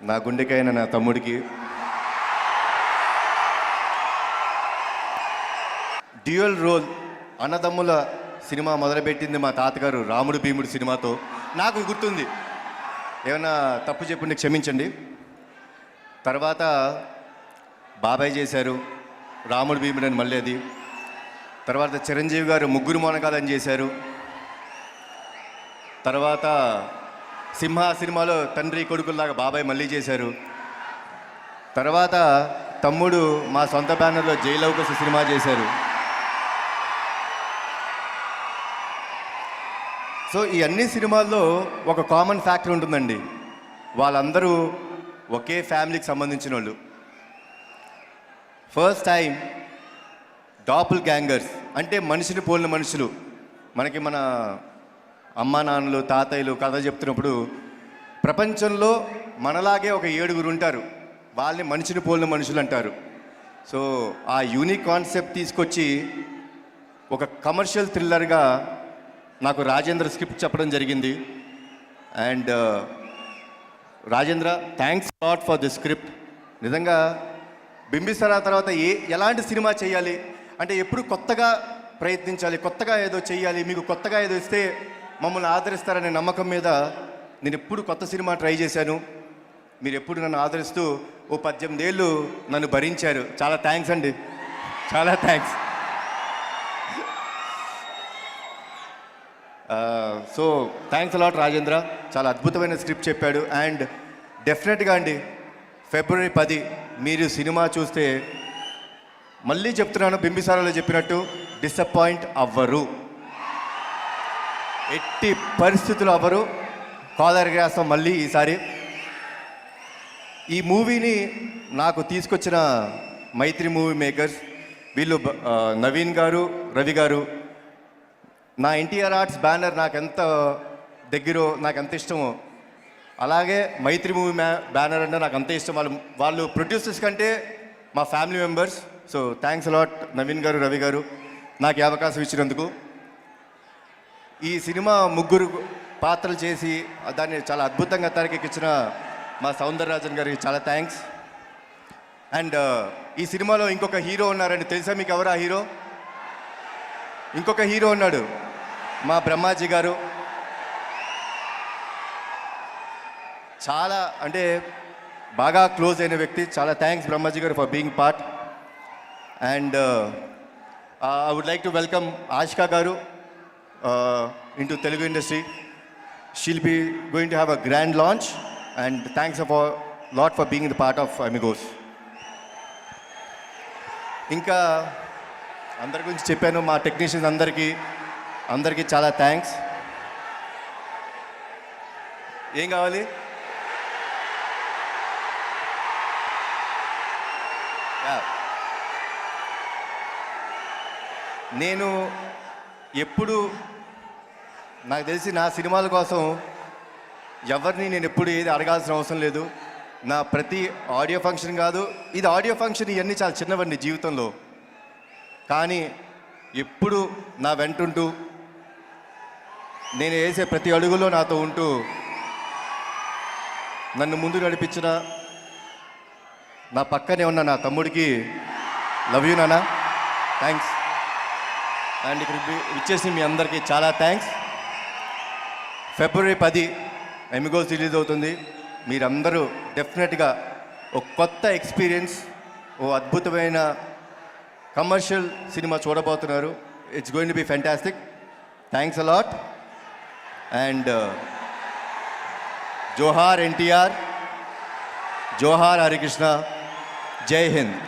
నా గుండెకైన నా తమ్ముడికి, డ్యూయల్ రోల్ అన్నదమ్ముల సినిమా మొదలుపెట్టింది మా తాతగారు రాముడు భీముడు సినిమాతో. నాకు గుర్తుంది, ఏమన్నా తప్పు చెప్పుంటే క్షమించండి. తర్వాత బాబాయ్ చేశారు రాముడు భీముడు అని, మళ్ళీ అది. తర్వాత చిరంజీవి గారు ముగ్గురు మొనగాలని చేశారు. తర్వాత సింహ సినిమాలో తండ్రి కొడుకుల్లాగా బాబాయ్ మళ్ళీ చేశారు. తర్వాత తమ్ముడు మా సొంత బ్యానర్లో జైలవకాశ సినిమా చేశారు. సో ఈ అన్ని సినిమాల్లో ఒక కామన్ ఫ్యాక్టర్ ఉంటుందండి, వాళ్ళందరూ ఒకే ఫ్యామిలీకి సంబంధించిన వాళ్ళు. ఫస్ట్ టైం డాపుల్ గ్యాంగర్స్ అంటే మనిషిని పోలిన మనుషులు. మనకి మన అమ్మా నాన్నలు తాతయ్యలు కథ చెప్తున్నప్పుడు ప్రపంచంలో మనలాగే ఒక 7 ఉంటారు, వాళ్ళని మనిషిని పోలిన మనుషులు అంటారు. సో ఆ యూనిక్ కాన్సెప్ట్ తీసుకొచ్చి ఒక కమర్షియల్ థ్రిల్లర్గా నాకు రాజేంద్ర స్క్రిప్ట్ చెప్పడం జరిగింది. And Rajendra, thanks lot for the script. నిజంగా బింబిసారా తర్వాత ఎలాంటి సినిమా చేయాలి అంటే ఎప్పుడు కొత్తగా ప్రయత్నించాలి, కొత్తగా ఏదో చేయాలి, మీకు కొత్తగా ఏదో ఇస్తే మమ్మల్ని ఆదరిస్తారనే నమ్మకం మీద నేను ఎప్పుడు కొత్త సినిమా ట్రై చేశాను. మీరు ఎప్పుడు నన్ను ఆదరిస్తూ ఓ 18 ఏళ్ళు నన్ను భరించారు. చాలా థ్యాంక్స్ అండి, చాలా thanks. So thanks a lot Rajendra, చాలా అద్భుతమైన స్క్రిప్ట్ చెప్పాడు. అండ్ డెఫినెట్గా అండి ఫిబ్రవరి 10 మీరు సినిమా చూస్తే, మళ్ళీ చెప్తున్నాను బింబిసారాలో చెప్పినట్టు, డిసప్పాయింట్ అవ్వరు, ఎట్టి పరిస్థితులు అవ్వరు. కాదరగాసం మళ్ళీ ఈసారి. ఈ మూవీని నాకు తీసుకొచ్చిన మైత్రి మూవీ మేకర్స్ వీళ్ళు, నవీన్ గారు, రవి గారు. నా ఎన్టీఆర్ ఆర్ట్స్ బ్యానర్ నాకు ఎంత దగ్గరో, నాకు ఎంత ఇష్టమో, అలాగే మైత్రి మూవీ బ్యానర్ అంటే నాకు అంతే ఇష్టం. వాళ్ళు ప్రొడ్యూసర్స్ కంటే మా family members. So thanks a lot Naveen గారు, రవి గారు, నాకు ఈ అవకాశం ఇచ్చినందుకు. ఈ సినిమా 3 పాత్రలు చేసి దాన్ని చాలా అద్భుతంగా తెరకెక్కించిన మా సౌందరరాజన్ గారికి చాలా థ్యాంక్స్. అండ్ ఈ సినిమాలో ఇంకొక హీరో ఉన్నారండి, తెలుసా మీకు ఎవరు ఆ హీరో? ఇంకొక హీరో ఉన్నాడు, మా బ్రహ్మాజీ గారు. చాలా అంటే బాగా క్లోజ్ అయిన వ్యక్తి. చాలా థ్యాంక్స్ బ్రహ్మాజీ గారు for being part. And I would like to welcome Ashika గారు into Telugu industry. She'll be going to have a grand launch. And thanks for lot for being the part of Amigos. ఇంకా అందరి గురించి చెప్పాను, మా టెక్నీషియన్స్ అందరికీ చాలా thanks. ఏం కావాలి? నేను ఎప్పుడు, నాకు తెలిసి నా సినిమాల కోసం ఎవరిని నేను ఎప్పుడు ఏది అడగాల్సిన అవసరం లేదు. నా ప్రతి ఆడియో ఫంక్షన్ కాదు, ఇది ఆడియో ఫంక్షన్, ఇవన్నీ చాలా చిన్నవండి జీవితంలో, కానీ ఎప్పుడు నా వెంటుంటూ నేను వేసే ప్రతి అడుగులో నాతో ఉంటూ నన్ను ముందు నడిపించిన నా పక్కనే ఉన్న నా తమ్ముడికి లవ్ యూ నాన్న, థ్యాంక్స్. అండ్ ఇక్కడ ఇచ్చేసి మీ అందరికీ చాలా థ్యాంక్స్. ఫిబ్రవరి 10 అమిగోస్ రిలీజ్ అవుతుంది. మీరందరూ డెఫినెట్గా ఒక కొత్త ఎక్స్పీరియన్స్, ఓ అద్భుతమైన కమర్షియల్ సినిమా చూడబోతున్నారు. It's going to be fantastic. Thanks a lot. And జోహార్ ఎన్టీఆర్, జోహార్ హరికృష్ణ, జై హింద్.